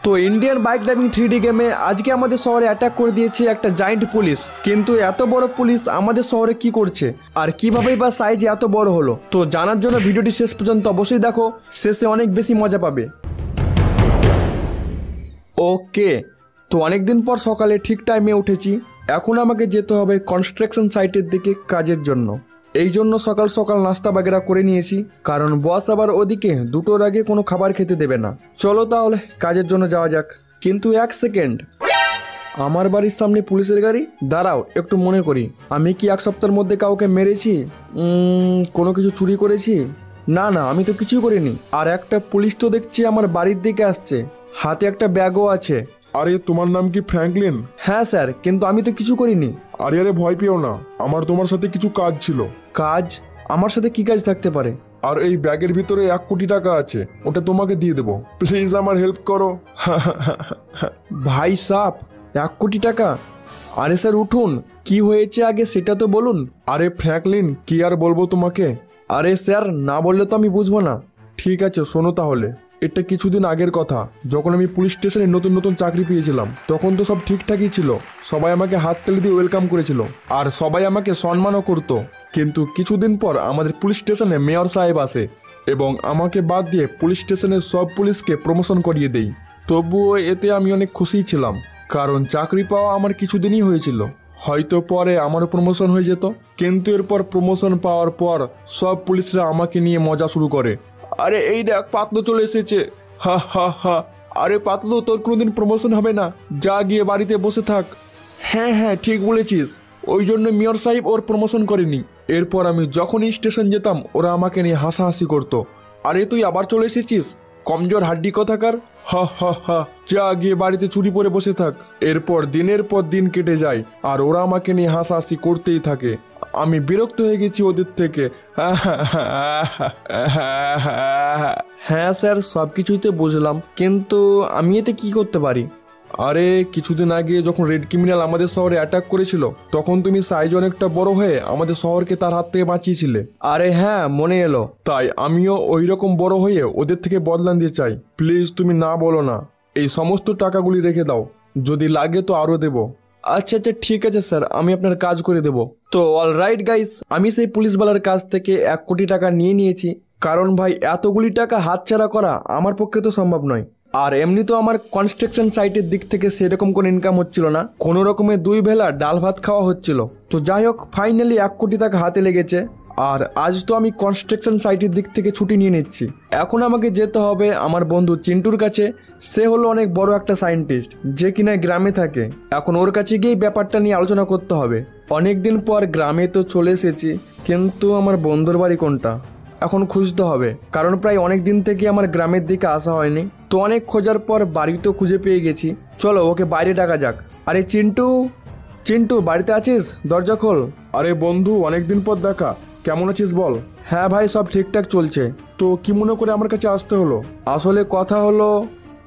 তো Indian bike driving 3D গেমে আজকে আমাদের শহরে অ্যাটাক করে দিয়েছে একটা জায়ান্ট পুলিশ। কিন্তু এত বড় পুলিশ আমাদের শহরে কি করছে আর কিভাবেই বা সাইজ এত বড় হলো, তো জানার জন্য ভিডিওটি শেষ পর্যন্ত অবশ্যই দেখো, শেষে অনেক বেশি মজা পাবে। ওকে, তো অনেকদিন পর সকালে ঠিক টাইমে উঠেছি। এখন আমাকে যেতে হবে কনস্ট্রাকশন সাইটের দিকে কাজের জন্য। এই জন্য সকাল সকাল নাস্তা বাগেরা করে নিয়েছি, কারণ বস আবার ওদিকে 2টোর আগে কোনো খাবার খেতে দেবে না। চলো তাহলে কাজের জন্য যাওয়া যাক। কিন্তু এক সেকেন্ড, আমার বাড়ির সামনে পুলিশের গাড়ি। দাঁড়াও একটু মনে করি, আমি কি এক সপ্তাহের মধ্যে কাউকে মেরেছি? কোনো কিছু চুরি করেছি? না না, আমি তো কিছুই করিনি। আর একটা পুলিশ তো দেখছি আমার বাড়ির দিকে আসছে, হাতে একটা ব্যাগও আছে। আরে তোমার নাম কি ফ্র্যাঙ্কলিন? হ্যাঁ স্যার, কিন্তু আমি তো কিছু করিনি। আরে আরে ভয় পেও না, আমার তোমার সাথে কিছু কাজ ছিল। কাজ? আমার সাথে কি কাজ থাকতে পারে? আর এই ব্যাগের ভিতরে 1 কোটি টাকা আছে, ওটা তোমাকে দিয়ে দেবো। প্লিজ আমার হেল্প করো। ভাই সাপ, 1 কোটি টাকা? আরে স্যার উঠুন, কি হয়েছে আগে সেটা তো বলুন। আরে ফ্র্যাঙ্কলিন, কি আর বলবো তোমাকে। আরে স্যার না বললে তো আমি বুঝবো না। ঠিক আছে শোনো তাহলে। এটা কিছুদিন আগের কথা, যখন আমি পুলিশ স্টেশনে নতুন নতুন চাকরি পেয়েছিলাম। তখন তো সব ঠিকঠাকই ছিল, সবাই আমাকে হাততালি দিয়ে ওয়েলকাম করেছিল, আর সবাই আমাকে সম্মানও করতো। কিন্তু কিছুদিন পর আমাদের পুলিশ স্টেশনে মেয়র সাহেব আসে এবং আমাকে বাদ দিয়ে পুলিশ স্টেশনের সব পুলিশকে প্রমোশন করিয়ে দেই। তবুও এতে আমি অনেক খুশি ছিলাম, কারণ চাকরি পাওয়া আমার কিছুদিনই হয়েছিল। হয়তো পরে আমারও প্রমোশন হয়ে যেত, কিন্তু এরপর প্রমোশন পাওয়ার পর সব পুলিশরা আমাকে নিয়ে মজা শুরু করে। আরে এই দেখ, পাতলু চলে এসেছে। হা হা হা। আরে পাতলু, তোর কোনোদিন প্রমোশন হবে না, যা গিয়ে বাড়িতে বসে থাক। হ্যাঁ হ্যাঁ ঠিক বলেছিস, ওই জন্য মেয়র সাহেব ওর প্রমোশন করেনি। এরপর আমি যখনই স্টেশন যেতাম ওরা আমাকে নিয়ে হাসাহাসি করতো। আরে তুই আবার চলে এসেছিস, কমজোর হাড্ডি কথাকার। হা হা হা, যা গিয়ে বাড়িতে চুরি পরে বসে থাক। এরপর দিনের পর দিন কেটে যায় আর ওরা আমাকে নিয়ে হাসাহাসি করতেই থাকে। আমি বিরক্ত হয়ে গেছি ওদের থেকে। হ্যাঁ স্যার, সব কিছুই তো বুঝলাম, কিন্তু আমি এতে কি করতে পারি? আরে কিছুদিন আগে যখন রেড ক্রিমিনাল আমাদের শহরে অ্যাটাক করেছিল, তখন তুমি সাইজ অনেকটা বড় হয়ে আমাদের শহরকে তার হাত থেকে বাঁচিয়েছিলে। আরে হ্যাঁ, মনে এলো। তাই আমিও ওই রকম বড় হয়ে ওদের থেকে বদলা নিতে চাই। প্লিজ তুমি না বলো না, এই সমস্ত টাকাগুলি রেখে দাও, যদি লাগে তো আরও দেবো। আচ্ছা আচ্ছা ঠিক আছে স্যার, আমি আপনার কাজ করে দেব। তো অলরাইট গাইস, আমি সেই পুলিশওয়ালার কাছ থেকে 1 কোটি টাকা নিয়ে নিয়েছি, কারণ ভাই এতগুলি টাকা হাতছাড়া করা আমার পক্ষে তো সম্ভব নয়। আর এমনি তো আমার কনস্ট্রাকশন সাইটের দিক থেকে সেরকম কোনো ইনকাম হচ্ছিল না, কোনো রকমে 2 বেলা ডাল ভাত খাওয়া হচ্ছিল। তো যাই হোক, ফাইনালি 1 কোটি টাকা হাতে লেগেছে। আর আজ তো আমি কনস্ট্রাকশন সাইটের দিক থেকে ছুটি নিয়ে নিচ্ছি। এখন আমাকে যেতে হবে আমার বন্ধু চিন্টুর কাছে। সে হলো অনেক বড় একটা সায়েন্টিস্ট, যে কিনা গ্রামে থাকে। এখন ওর কাছে গিয়েই ব্যাপারটা নিয়ে আলোচনা করতে হবে। অনেক দিন পর গ্রামে তো চলে এসেছি, কিন্তু আমার বন্ধুর বাড়ি কোনটা এখন খুঁজতে হবে, কারণ প্রায় অনেক দিন থেকে আমার গ্রামের দিকে আসা হয়নি। তো অনেক খোঁজার পর বাড়ি তো খুঁজে পেয়ে গেছি। চলো ওকে বাইরে ডাকা যাক। আরে চিন্টু, চিন্টু বাড়িতে আছিস? দরজা খোল। আরে বন্ধু, অনেকদিন পর দেখা, কেমন আছিস বল? হ্যাঁ ভাই, সব ঠিকঠাক চলছে। তো কি মনে করে আমার কাছে আসতে হলো? আসলে কথা হলো,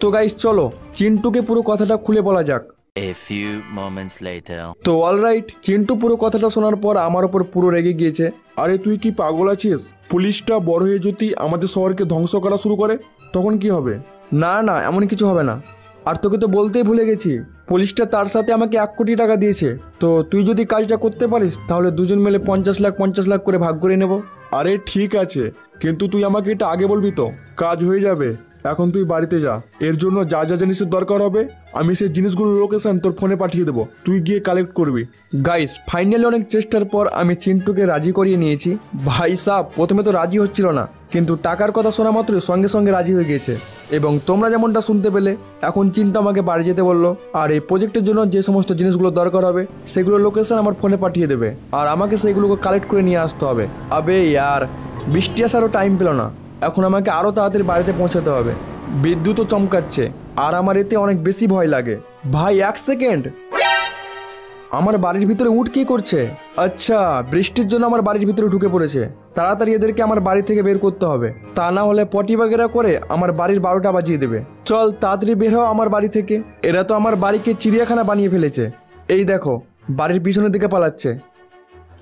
তো গাইস চলো চিন্টুকে পুরো কথাটা খুলে বলা যাক। A few moments later. তো অলরাইট, চিন্টু পুরো কথাটা শোনার পর আমার ওপর পুরো রেগে গিয়েছে। আরে তুই কি পাগল আছিস? পুলিশটা বড় হয়ে যদি আমাদের শহরকে ধ্বংস করা শুরু করে, তখন কি হবে? না না, এমন কিছু হবে না। আর তোকে তো বলতেই ভুলে গেছি, পুলিশটা তার সাথে আমাকে 1 কোটি টাকা দিয়েছে। তো তুই যদি কাজটা করতে পারিস তাহলে দুজন মিলে 50 লাখ করে ভাগ করে নেব। আরে ঠিক আছে, কিন্তু তুই আমাকে এটা আগে বলবি তো। কাজ হয়ে যাবে, এখন তুই বাড়িতে যা। এর জন্য যা যা জিনিসের দরকার হবে আমি সেই জিনিসগুলোর লোকেশন তোর ফোনে পাঠিয়ে দেবো, তুই গিয়ে কালেক্ট করবি। গাইস ফাইনালি অনেক চেষ্টার পর আমি চিন্টুকে রাজি করিয়ে নিয়েছি। ভাই সাহ, প্রথমে তো রাজি হচ্ছিল না, কিন্তু টাকার কথা শোনা মাত্রই সঙ্গে সঙ্গে রাজি হয়ে গিয়েছে। এবং তোমরা যেমনটা শুনতে পেলে, এখন চিন্টু আমাকে বাড়ি যেতে বললো, আর এই প্রজেক্টের জন্য যে সমস্ত জিনিসগুলো দরকার হবে সেগুলোর লোকেশন আমার ফোনে পাঠিয়ে দেবে, আর আমাকে সেগুলোকে কালেক্ট করে নিয়ে আসতে হবে। আবে ইয়ার, বৃষ্টি আসারও টাইম পেল না, এখন আমাকে আরও তাড়াতাড়ি বাড়িতে পৌঁছাতে হবে। বিদ্যুৎও চমকাচ্ছে আর আমার এতে অনেক বেশি ভয় লাগে। ভাই 1 সেকেন্ড, আমার বাড়ির ভিতরে উট কি করছে? আচ্ছা, বৃষ্টির জন্য আমার বাড়ির ভিতরে ঢুকে পড়েছে। তাড়াতাড়ি এদেরকে আমার বাড়ি থেকে বের করতে হবে, তা না হলে পটি বাগেরা করে আমার বাড়ির 12টা বাজিয়ে দেবে। চল তাড়াতাড়ি বের হও আমার বাড়ি থেকে, এরা তো আমার বাড়িকে চিড়িয়াখানা বানিয়ে ফেলেছে। এই দেখো, বাড়ির পিছনের দিকে পালাচ্ছে।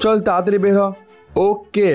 চল তাড়াতাড়ি বের হ। ওকে,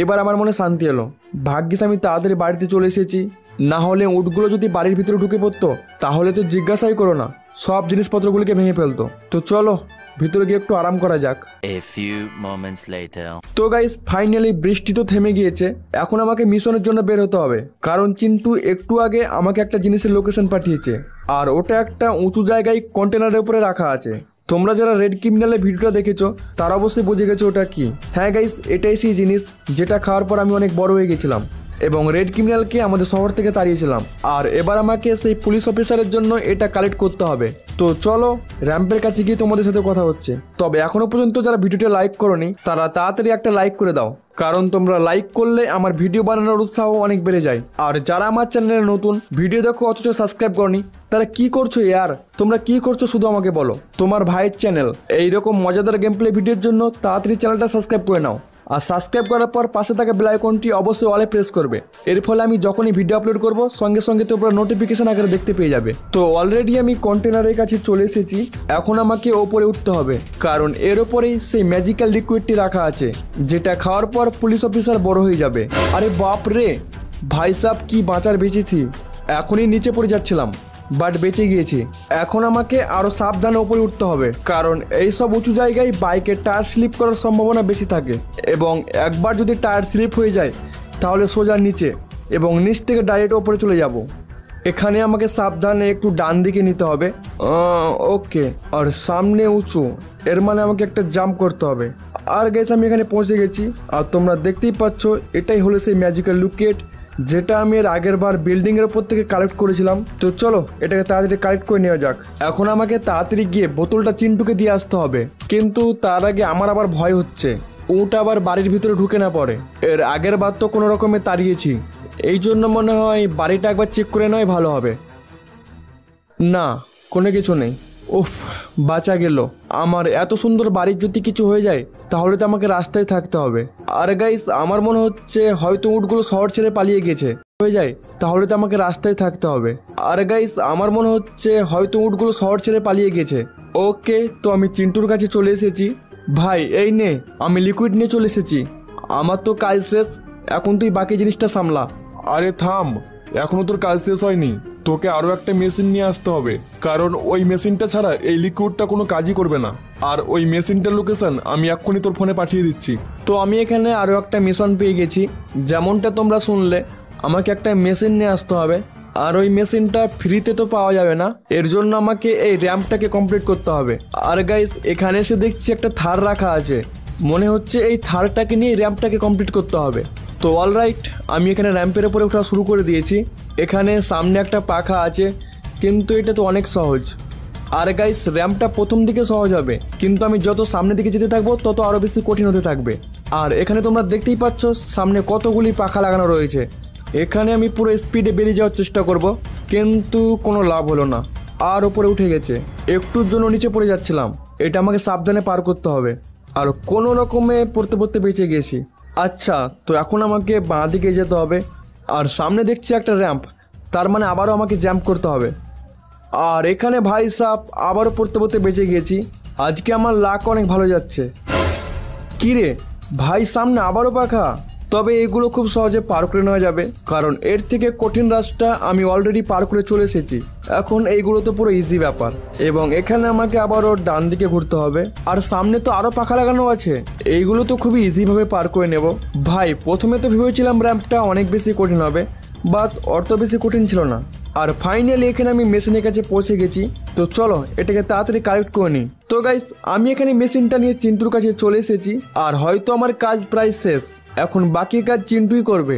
এবার আমার মনে শান্তি এলো। ভাগ্যিস আমি তাড়াতাড়ি বাড়িতে চলে এসেছি। না হলে উটগুলো যদি বাড়ির ভিতরে ঢুকে পড়তো তাহলে তো জিজ্ঞাসাই করো না, সব জিনিসপত্রগুলিকে ভেঙে ফেলতো। তো চলো ভিতরে গিয়ে একটু আরাম করা যাক। A few moments later. তো গাইস ফাইনালি বৃষ্টি তো থেমে গিয়েছে, এখন আমাকে মিশনের জন্য বের হতে হবে, কারণ চিন্টু একটু আগে আমাকে একটা জিনিসের লোকেশন পাঠিয়েছে, আর ওটা একটা উঁচু জায়গায় কন্টেনারের উপরে রাখা আছে। তোমরা যারা রেড ক্রিমিনালের ভিডিওটা দেখেছো তারা অবশ্যই বুঝে গেছো ওটা কি। হ্যাঁ গাইস, এটাই সেই জিনিস যেটা খাওয়ার পর আমি অনেক বড় হয়ে গেছিলাম এবং রেড ক্রিমিনালকে আমাদের শহর থেকে তাড়িয়েছিলাম, আর এবার আমাকে সেই পুলিশ অফিসারের জন্য এটা কালেক্ট করতে হবে। তো চলো র্যাম্পের কাছে গিয়ে তোমাদের সাথে কথা হচ্ছে। তবে এখনো পর্যন্ত যারা ভিডিওটা লাইক করোনি তারা তাড়াতাড়ি একটা লাইক করে দাও, কারণ তোমরা লাইক করলে আমার ভিডিও বানানোর উৎসাহ অনেক বেড়ে যায়। আর যারা আমার চ্যানেলে নতুন ভিডিও দেখো অথচ সাবস্ক্রাইব করনি, তারা কি করছো ইয়ার? তোমরা কি করছো শুধু আমাকে বলো। তোমার ভাইয়ের চ্যানেল এইরকম মজাদার গেম প্লে ভিডিওর জন্য তাড়াতাড়ি চ্যানেলটা সাবস্ক্রাইব করে নাও, আর সাবস্ক্রাইব করার পর পাশে থাকা বেল আইকনটি অবশ্যই অলে প্রেস করবে। এর ফলে আমি যখনই ভিডিও আপলোড করব সঙ্গে সঙ্গে তোমরা নোটিফিকেশন আকারে দেখতে পেয়ে যাবে। তো অলরেডি আমি কন্টেনারের কাছে চলে এসেছি, এখন আমাকে ওপরে উঠতে হবে, কারণ এর ওপরেই সেই ম্যাজিক্যাল লিকুইডটি রাখা আছে যেটা খাওয়ার পর পুলিশ অফিসার বড় হয়ে যাবে। আরে বাপ রে ভাই সাহেব, কি বাঁচার বেঁচেছি, এখনই নিচে পড়ে যাচ্ছিলাম বাট বেঁচে গিয়েছি। এখন আমাকে আরো সাবধানে উপরে উঠতে হবে, কারণ এইসব উঁচু জায়গায় বাইকের টায়ার স্লিপ করার সম্ভাবনা বেশি থাকে, এবং একবার যদি টায়ার স্লিপ হয়ে যায় তাহলে সোজা নিচে এবং নিচ থেকে ডাইরেক্ট ওপরে চলে যাব। এখানে আমাকে সাবধানে একটু ডান দিকে নিতে হবে। ওকে, আর সামনে উঁচু, এর মানে আমাকে একটা জাম্প করতে হবে। আর গেছে আমি এখানে পৌঁছে গেছি, আর তোমরা দেখতেই পাচ্ছ এটাই হলো সেই ম্যাজিক্যাল লুকেট যেটা আমি এর আগের বার বিল্ডিং এর উপর থেকে কালেক্ট করেছিলাম। তো চলো এটাকে তাড়াতাড়ি কালেক্ট করে নেওয়া যাক। এখন আমাকে তাড়াতাড়ি গিয়ে বোতলটা চিন্টুকে দিয়ে আসতে হবে, কিন্তু তার আগে আমার আবার ভয় হচ্ছে উট আবার বাড়ির ভিতরে ঢুকে না পড়ে। এর আগের বার তো কোনো রকমে তাড়িয়েছি, এই জন্য মনে হয় বাড়িটা একবার চেক করে নেওয়াই ভালো হবে। না, কোনো কিছু নেই। উফ, বাঁচা গেল। আমার এত সুন্দর বাড়ির যদি কিছু হয়ে যায় তাহলে তো আমাকে রাস্তায় থাকতে হবে। আর গাইস আমার মনে হচ্ছে হয়তো উটগুলো শহর ছেড়ে পালিয়ে গেছে, হয়ে যায় তাহলে তো আমাকে রাস্তায় থাকতে হবে। আর গাইস আমার মনে হচ্ছে হয়তো উটগুলো শহর ছেড়ে পালিয়ে গেছে। ওকে, তো আমি চিন্টুর কাছে চলে এসেছি। ভাই এই নে, আমি লিকুইড নিয়ে চলে এসেছি, আমার তো কাজ শেষ, এখন তুই বাকি জিনিসটা সামলা। আরে থাম, এখনো তোর কাজ শেষ হয়নি, তোকে আরো একটা মেশিন নিয়ে আসতে হবে, কারণ ওই মেশিনটা ছাড়া এই লিকুইডটা কোনো কাজই করবে না। আর ওই মেশিনটার লোকেশন আমি এক্ষুনি তোর ফোনে পাঠিয়ে দিচ্ছি। তো আমি এখানে আরও একটা মিশন পেয়ে গেছি, যেমনটা তোমরা শুনলে আমাকে একটা মেশিন নিয়ে আসতে হবে, আর ওই মেশিনটা ফ্রিতে তো পাওয়া যাবে না, এর জন্য আমাকে এই র্যাম্পটাকে কমপ্লিট করতে হবে। আর গাইস এখানে এসে দেখছি একটা থার রাখা আছে, মনে হচ্ছে এই থারটাকে নিয়ে র্যাম্পটাকে কমপ্লিট করতে হবে। তো অলরাইট, আমি এখানে র্যাম্পের উপরে ওঠা শুরু করে দিয়েছি। এখানে সামনে একটা পাখা আছে, কিন্তু এটা তো অনেক সহজ। আর গাইস র্যাম্পটা প্রথম দিকে সহজ হবে, কিন্তু আমি যত সামনের দিকে যেতে থাকবো তত আরও বেশি কঠিন হতে থাকবে। আর এখানে তোমরা দেখতেই পাচ্ছ সামনে কতগুলি পাখা লাগানো রয়েছে। এখানে আমি পুরো স্পিডে বেরিয়ে যাওয়ার চেষ্টা করব, কিন্তু কোনো লাভ হলো না, আর ওপরে উঠে গেছে। একটুর জন্য নিচে পড়ে যাচ্ছিলাম, এটা আমাকে সাবধানে পার করতে হবে। আর কোনো রকমে পড়তে পড়তে বেঁচে গেছি। আচ্ছা, তো এখন আমাকে বাঁ দিকে যেতে হবে, আর সামনে দেখছি একটা র্যাম্প, তার মানে আবারও আমাকে জাম্প করতে হবে। আর এখানে ভাই সাপ আবারও পড়তে পড়তে বেঁচে গেছি। আজকে আমার লাক অনেক ভালো যাচ্ছে। কী রে ভাই, সামনে আবারও পাখা, তবে এগুলো খুব সহজে পার করে নেওয়া যাবে, কারণ এর থেকে কঠিন রাস্তা আমি অলরেডি পার করে চলে এসেছি। এখন এইগুলো তো পুরো ইজি ব্যাপার, এবং এখানে আমাকে আবারও ডান দিকে ঘুরতে হবে। আর সামনে তো আরও পাখা লাগানো আছে, এইগুলো তো খুবই ইজিভাবে পার করে নেব। ভাই প্রথমে তো ভেবেছিলাম র্যাম্পটা অনেক বেশি কঠিন হবে, বাট অত বেশি কঠিন ছিল না। আর ফাইনালি এখানে আমি মেশিনের কাছে পৌঁছে গেছি। তো চলো এটাকে তাড়াতাড়ি কালেক্ট করে নিই। তো গাইস আমি এখানে মেশিনটা নিয়ে চিন্টুর কাছে চলে এসেছি, আর হয়তো আমার কাজ প্রায় শেষ, এখন বাকি কাজ চিন্টুই করবে।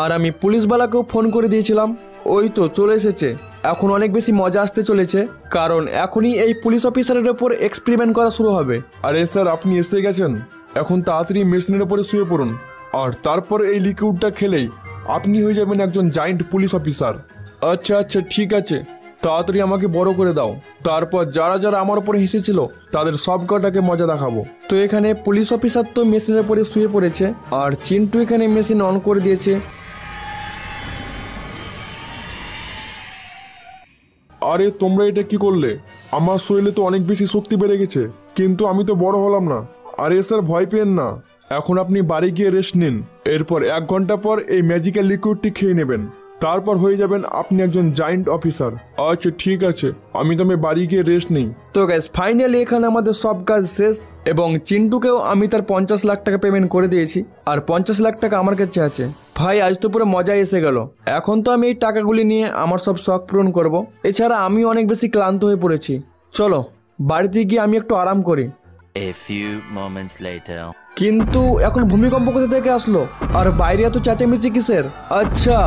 আর আমি পুলিশওয়ালাকেও ফোন করে দিয়েছিলাম, ওই তো চলে এসেছে। এখন অনেক বেশি মজা আসতে চলেছে, কারণ এখনই এই পুলিশ অফিসারের ওপর এক্সপেরিমেন্ট করা শুরু হবে। আরে স্যার, আপনি এসে গেছেন, এখন তাড়াতাড়ি মেশিনের উপরে শুয়ে পড়ুন, আর তারপর এই লিকুইডটা খেলেই আপনি হয়ে যাবেন একজন জায়েন্ট পুলিশ অফিসার। আচ্ছা আচ্ছা ঠিক আছে, তাড়াতাড়ি আমাকে বড় করে দাও, তারপর যারা যারা আমার উপরে হেসেছিল তাদের সব কটাকে মজা দেখাবো। তো এখানে পুলিশ অফিসার তো মেশিনের উপরে শুয়ে পড়েছে, আর চিন্টু এখানে মেশিন অন করে দিয়েছে। আরে তোমরা এটা কি করলে? আমার শরীরে তো অনেক বেশি শক্তি বেড়ে গেছে, কিন্তু আমি তো বড় হলাম না। আরে স্যার ভয় পেন না, এখন আপনি বাড়ি গিয়ে রেস্ট নিন, এরপর 1 ঘন্টা পর এই ম্যাজিক্যাল লিকুইডটি খেয়ে নেবেন। তারপর হয়ে যাবেন আপনি একজন জয়েন্ট অফিসার। আচ্ছা ঠিক আছে, আমি তবে বাড়ি গিয়ে রেস্ট নেই। তো গ্যাস ফাইনালি এখানে আমাদের সব কাজ শেষ এবং চিন্টুকেও আমি তার 50 লাখ টাকা পেমেন্ট করে দিয়েছি আর 50 লাখ টাকা আমার কাছে আছে। ভাই আজ তো পুরো মজা এসে গেল। এখন তো আমি এই টাকাগুলি নিয়ে আমার সব শখ পূরণ করব। এছাড়া আমি অনেক বেশি ক্লান্ত হয়ে পড়েছি। চলো বাড়িতে গিয়ে আমি একটু আরাম করি। A few moments later. কিন্তু এখন ভূমিকম্প কোথা থেকে আসলো আর বাইরে এত চেঁচামেচি কিসের? আচ্ছা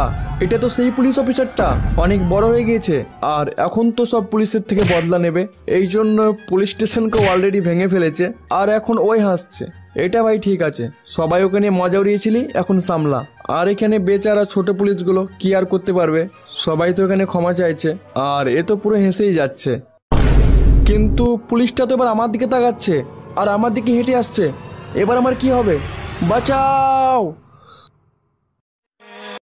এটা তো সেই পুলিশ অফিসারটা, অনেক বড় হয়ে গিয়েছে আর এখন তো সব পুলিশের থেকে বদলা নেবে, এই জন্য পুলিশ স্টেশনকে অলরেডি ভেঙে ফেলেছে আর এখন ওই হাসছে। এটা ভাই ঠিক আছে, সবাই ওকে নিয়ে মজা উড়িয়েছিলি, এখন সামলা। আর এখানে বেচারা ছোট পুলিশগুলো কি আর করতে পারবে, সবাই তো এখানে ক্ষমা চাইছে আর এ তো পুরো হেসেই যাচ্ছে। কিন্তু পুলিশটা তো এবার আমার দিকে তাকাচ্ছে আর আমার দিকে হেঁটে আসছে। এবার আমার কি হবে? বাঁচাও!